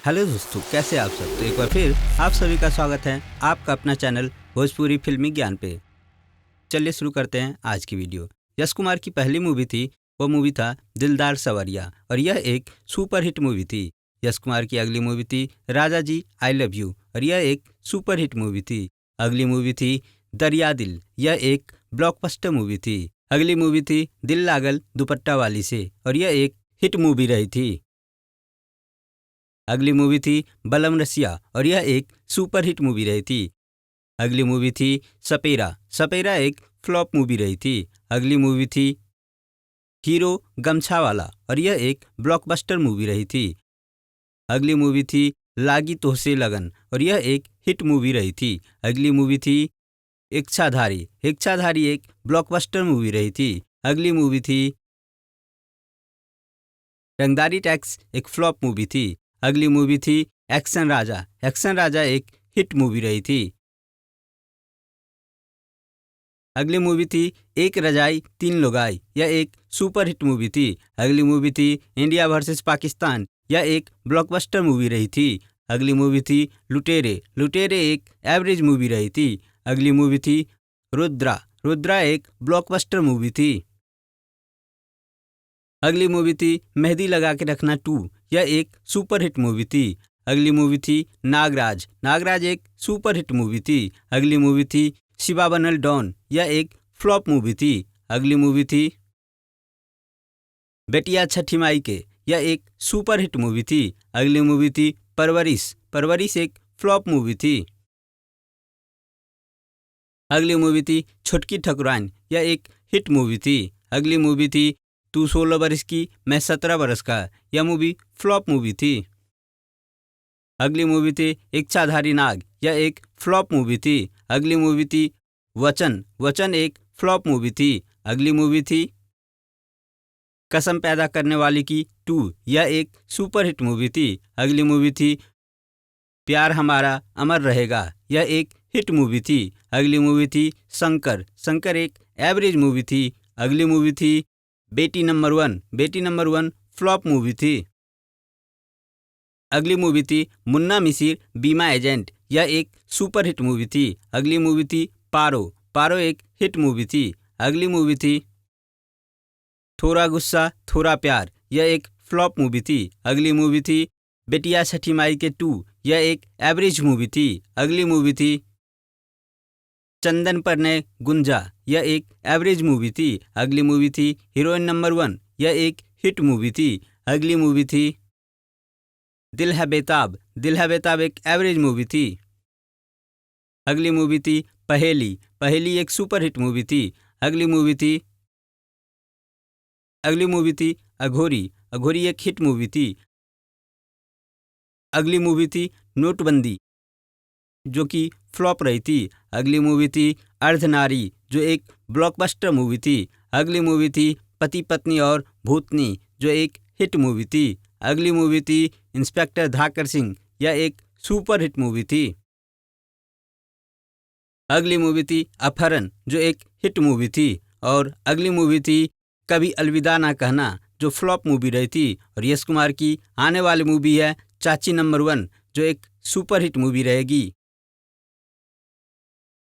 Hello दोस्तों, कैसे आप सब। तो एक बार फिर आप सभी का स्वागत है आपका अपना चैनल भोजपुरी फिल्मी ज्ञान पे। चलिए शुरू करते हैं आज की वीडियो। यश कुमार की पहली मूवी थी, वो मूवी था दिलदार सवरिया, और यह एक सुपर हिट मूवी थी। यश कुमार की अगली मूवी थी राजा जी आई लव यू, और यह एक सुपर हिट मूवी थी। अगली मूवी थी दरिया दिल, यह एक ब्लॉकबस्टर मूवी थी। अगली मूवी थी दिल लागल दुपट्टा वाली से, और यह एक हिट मूवी रही थी। अगली मूवी थी बलम रसिया, और यह एक सुपर हिट मूवी रही थी। अगली मूवी थी सपेरा, सपेरा एक फ्लॉप मूवी रही थी। अगली मूवी थी हीरो गमछा वाला, और यह एक ब्लॉकबस्टर मूवी रही थी। अगली मूवी थी लागी तोहसे लगन, और यह एक हिट मूवी रही थी। अगली मूवी थी इच्छाधारी, इच्छाधारी एक ब्लॉकबस्टर मूवी रही थी। अगली मूवी थी रंगदारी टैक्स, एक फ्लॉप मूवी थी। अगली मूवी थी एक्शन राजा, एक्शन राजा एक हिट मूवी रही थी। अगली मूवी थी एक रजाई तीन लुगाई, यह एक सुपर हिट मूवी थी। अगली मूवी थी इंडिया वर्सेस पाकिस्तान, यह एक ब्लॉकबस्टर मूवी रही थी। अगली मूवी थी लुटेरे, लुटेरे एक एवरेज मूवी रही थी। अगली मूवी थी रुद्रा, रुद्रा एक ब्लॉकबस्टर मूवी थी। अगली मूवी थी मेहंदी लगा के रखना 2, यह एक सुपर हिट मूवी थी। अगली मूवी थी नागराज, नागराज एक सुपर हिट मूवी थी। अगली मूवी थी शिवा बनल डॉन, यह एक फ्लॉप मूवी थी। अगली मूवी थी बेटिया छठी माई के, यह एक सुपर हिट मूवी थी। अगली मूवी थी परवरिश, परवरिश एक फ्लॉप मूवी थी। अगली मूवी थी छुटकी ठकुराइन, यह एक हिट मूवी थी। अगली मूवी थी तू 16 बरस की मैं 17 बरस का, यह मूवी फ्लॉप मूवी थी। अगली मूवी थी इच्छाधारी नाग, यह एक फ्लॉप मूवी थी। अगली मूवी थी वचन, वचन एक फ्लॉप मूवी थी। अगली मूवी थी कसम पैदा करने वाली की 2, यह एक सुपर हिट मूवी थी। अगली मूवी थी प्यार हमारा अमर रहेगा, यह एक हिट मूवी थी। अगली मूवी थी शंकर, शंकर एक एवरेज मूवी थी। अगली मूवी थी बेटी नंबर 1, बेटी नंबर 1 फ्लॉप मूवी थी। अगली मूवी थी मुन्ना मिसिर बीमा एजेंट, यह एक सुपर हिट मूवी थी। अगली मूवी थी पारो, पारो एक हिट मूवी थी। अगली मूवी थी थोड़ा गुस्सा थोड़ा प्यार, यह एक फ्लॉप मूवी थी। अगली मूवी थी बेटिया छठी माई के 2, यह एक एवरेज मूवी थी। अगली मूवी थी चंदन पर ने गुंजा, यह एक एवरेज मूवी थी। अगली मूवी थी हीरोइन नंबर 1, यह एक हिट मूवी थी। अगली मूवी थी दिल है बेताब, दिल है बेताब एक एवरेज मूवी थी। अगली मूवी थी पहेली, पहेली एक सुपर हिट मूवी थी। अगली मूवी थी अघोरी, अघोरी एक हिट मूवी थी। अगली मूवी थी नोटबंदी, जो कि फ्लॉप रही थी। अगली मूवी थी अर्धनारी, जो एक ब्लॉकबस्टर मूवी थी। अगली मूवी थी पति पत्नी और भूतनी, जो एक हिट मूवी थी। अगली मूवी थी इंस्पेक्टर धाकर सिंह, यह एक सुपर हिट मूवी थी। अगली मूवी थी अपहरण, जो एक हिट मूवी थी। और अगली मूवी थी कभी अलविदा ना कहना, जो फ्लॉप मूवी रही थी। और यश कुमार की आने वाली मूवी है चाची नंबर 1, जो एक सुपर हिट मूवी रहेगी।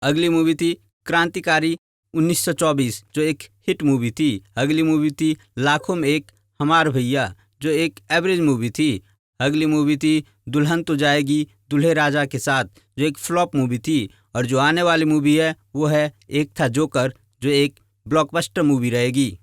अगली मूवी थी क्रांतिकारी 1924, जो एक हिट मूवी थी। अगली मूवी थी लाखों में एक हमार भैया, जो एक एवरेज मूवी थी। अगली मूवी थी दुल्हन तो जाएगी दूल्हे राजा के साथ, जो एक फ्लॉप मूवी थी। और जो आने वाली मूवी है वो है एक था जोकर, जो एक ब्लॉकबस्टर मूवी रहेगी।